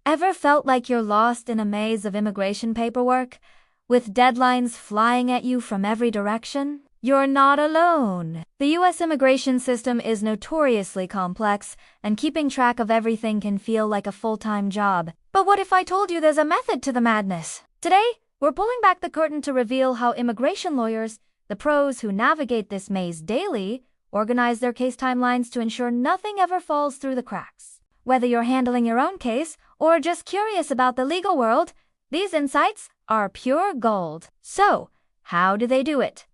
Ever felt like you're lost in a maze of immigration paperwork, with deadlines flying at you from every direction? You're not alone. The U.S. immigration system is notoriously complex, and keeping track of everything can feel like a full-time job. But what if I told you there's a method to the madness? Today, we're pulling back the curtain to reveal how immigration lawyers, the pros who navigate this maze daily, organize their case timelines to ensure nothing ever falls through the cracks. Whether you're handling your own case or just curious about the legal world, these insights are pure gold. So, how do they do it?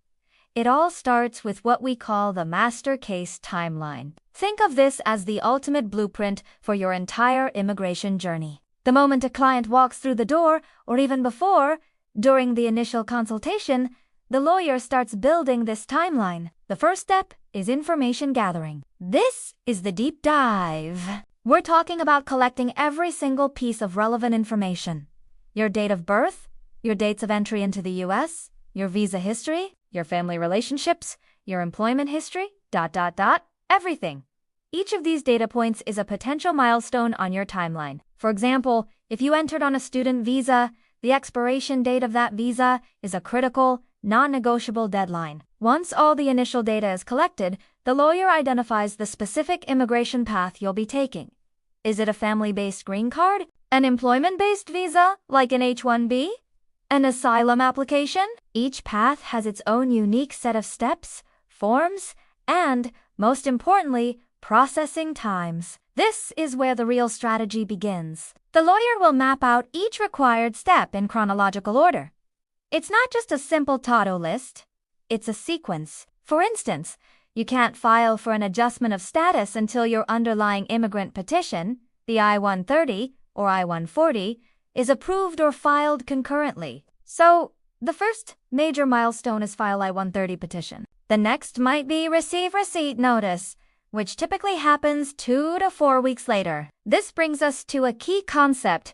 It all starts with what we call the master case timeline. Think of this as the ultimate blueprint for your entire immigration journey. The moment a client walks through the door, or even before, during the initial consultation, the lawyer starts building this timeline. The first step is information gathering. This is the deep dive. We're talking about collecting every single piece of relevant information. Your date of birth, your dates of entry into the U.S., your visa history, your family relationships, your employment history, everything. Each of these data points is a potential milestone on your timeline. For example, if you entered on a student visa, the expiration date of that visa is a critical, non-negotiable deadline. Once all the initial data is collected, the lawyer identifies the specific immigration path you'll be taking. Is it a family-based green card? An employment-based visa, like an H-1B? An asylum application? Each path has its own unique set of steps, forms, and, most importantly, processing times. This is where the real strategy begins. The lawyer will map out each required step in chronological order. It's not just a simple TOTO list. It's a sequence. For instance, you can't file for an adjustment of status until your underlying immigrant petition, the I-130 or I-140, is approved or filed concurrently. So, the first major milestone is file I-130 petition. The next might be receive receipt notice, which typically happens 2 to 4 weeks later. This brings us to a key concept,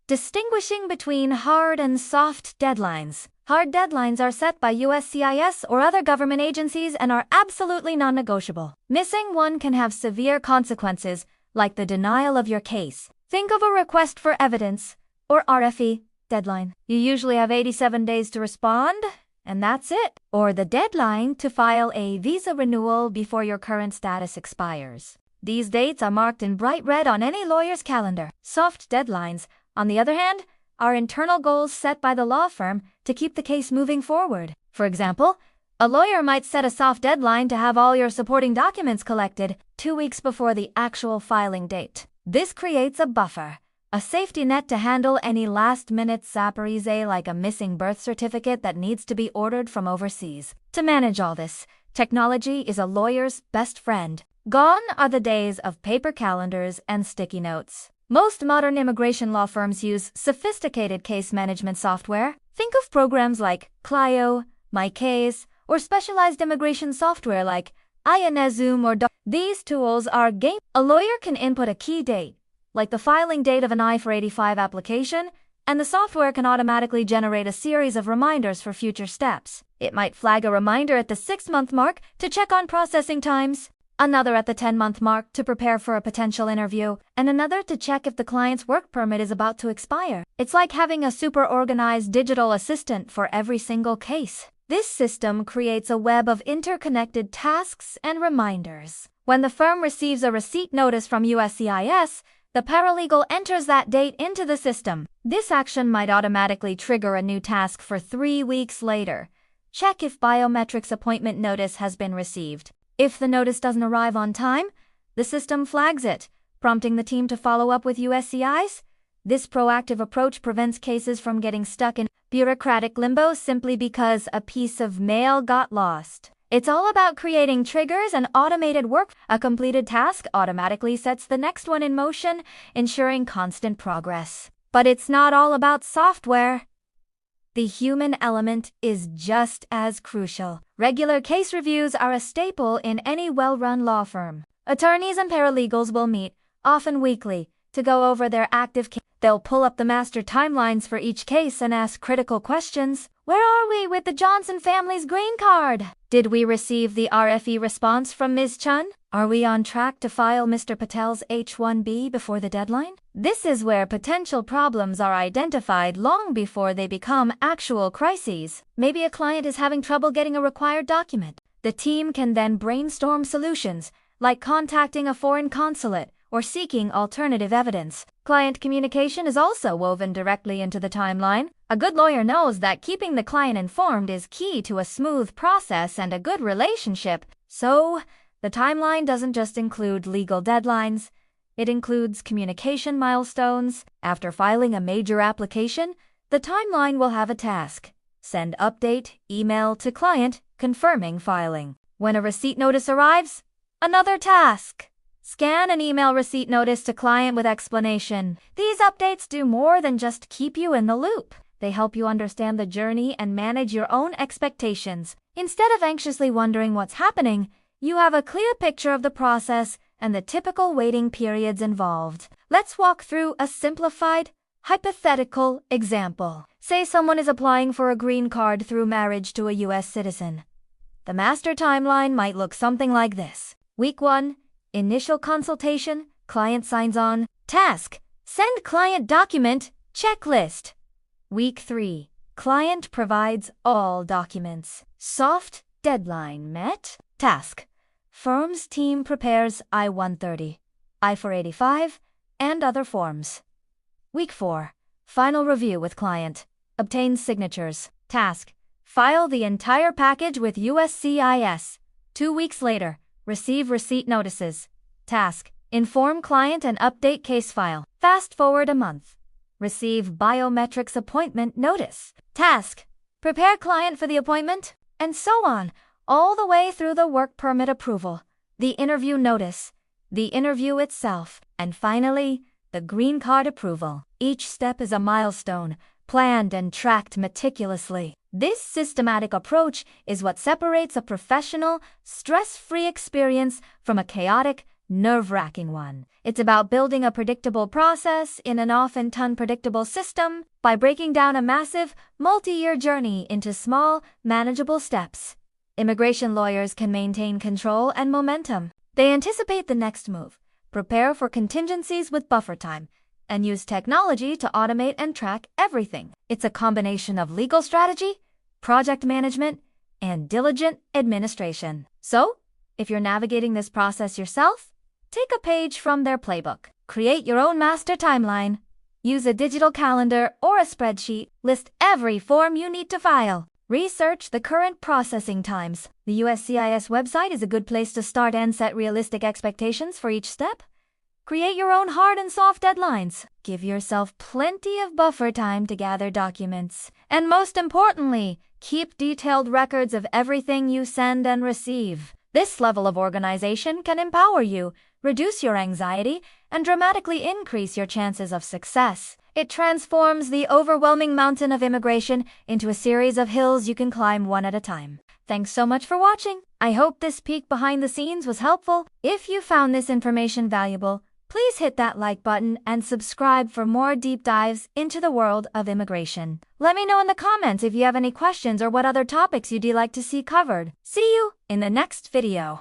distinguishing between hard and soft deadlines. Hard deadlines are set by USCIS or other government agencies and are absolutely non-negotiable. Missing one can have severe consequences, like the denial of your case. Think of a request for evidence, or RFE, deadline. You usually have 87 days to respond, and that's it. Or the deadline to file a visa renewal before your current status expires. These dates are marked in bright red on any lawyer's calendar. Soft deadlines, on the other hand, are internal goals set by the law firm to keep the case moving forward. For example, a lawyer might set a soft deadline to have all your supporting documents collected 2 weeks before the actual filing date. This creates a buffer, a safety net to handle any last-minute surprise like a missing birth certificate that needs to be ordered from overseas. To manage all this, technology is a lawyer's best friend. Gone are the days of paper calendars and sticky notes. Most modern immigration law firms use sophisticated case management software. Think of programs like Clio, MyCase, or specialized immigration software like INSZoom or These tools are game. A lawyer can input a key date, like the filing date of an I-485 application, and the software can automatically generate a series of reminders for future steps. It might flag a reminder at the 6-month mark to check on processing times, another at the 10-month mark to prepare for a potential interview, and another to check if the client's work permit is about to expire. It's like having a super organized digital assistant for every single case. This system creates a web of interconnected tasks and reminders. When the firm receives a receipt notice from USCIS, the paralegal enters that date into the system. This action might automatically trigger a new task for 3 weeks later. Check if biometrics appointment notice has been received. If the notice doesn't arrive on time, the system flags it, prompting the team to follow up with USCIS. This proactive approach prevents cases from getting stuck in bureaucratic limbo simply because a piece of mail got lost. It's all about creating triggers and automated work. A completed task automatically sets the next one in motion, ensuring constant progress. But it's not all about software. The human element is just as crucial. Regular case reviews are a staple in any well-run law firm. Attorneys and paralegals will meet, often weekly, to go over their active cases. They'll pull up the master timelines for each case and ask critical questions. Where are we with the Johnson family's green card? Did we receive the RFE response from Ms. Chun? Are we on track to file Mr. Patel's H-1B before the deadline? This is where potential problems are identified long before they become actual crises. Maybe a client is having trouble getting a required document. The team can then brainstorm solutions, like contacting a foreign consulate or seeking alternative evidence. Client communication is also woven directly into the timeline. A good lawyer knows that keeping the client informed is key to a smooth process and a good relationship. So, the timeline doesn't just include legal deadlines, it includes communication milestones. After filing a major application, the timeline will have a task. Send update email to client confirming filing. When a receipt notice arrives, another task. Scan an email receipt notice to client with explanation. These updates do more than just keep you in the loop. They help you understand the journey and manage your own expectations. Instead of anxiously wondering what's happening, you have a clear picture of the process and the typical waiting periods involved. Let's walk through a simplified, hypothetical example. Say someone is applying for a green card through marriage to a U.S. citizen. The master timeline might look something like this. Week 1, initial consultation, client signs on. Task, send client document, checklist. Week 3, client provides all documents. Soft deadline met. Task, firm's team prepares I-130, I-485, and other forms. Week 4, final review with client. Obtains signatures. Task, file the entire package with USCIS. 2 weeks later, receive receipt notices. Task, inform client and update case file. Fast forward a month. Receive biometrics appointment notice. Task, prepare client for the appointment, and so on, all the way through the work permit approval, the interview notice, the interview itself, and finally, the green card approval. Each step is a milestone, planned and tracked meticulously. This systematic approach is what separates a professional, stress-free experience from a chaotic, nerve-wracking one. It's about building a predictable process in an often unpredictable system by breaking down a massive, multi-year journey into small, manageable steps. Immigration lawyers can maintain control and momentum. They anticipate the next move, prepare for contingencies with buffer time, and use technology to automate and track everything. It's a combination of legal strategy, project management, and diligent administration. So, if you're navigating this process yourself, take a page from their playbook. Create your own master timeline. Use a digital calendar or a spreadsheet. List every form you need to file. Research the current processing times. The USCIS website is a good place to start and set realistic expectations for each step. Create your own hard and soft deadlines. Give yourself plenty of buffer time to gather documents. And most importantly, keep detailed records of everything you send and receive. This level of organization can empower you, reduce your anxiety, and dramatically increase your chances of success. It transforms the overwhelming mountain of immigration into a series of hills you can climb one at a time. Thanks so much for watching. I hope this peek behind the scenes was helpful. If you found this information valuable, please hit that like button and subscribe for more deep dives into the world of immigration. Let me know in the comments if you have any questions or what other topics you'd like to see covered. See you in the next video.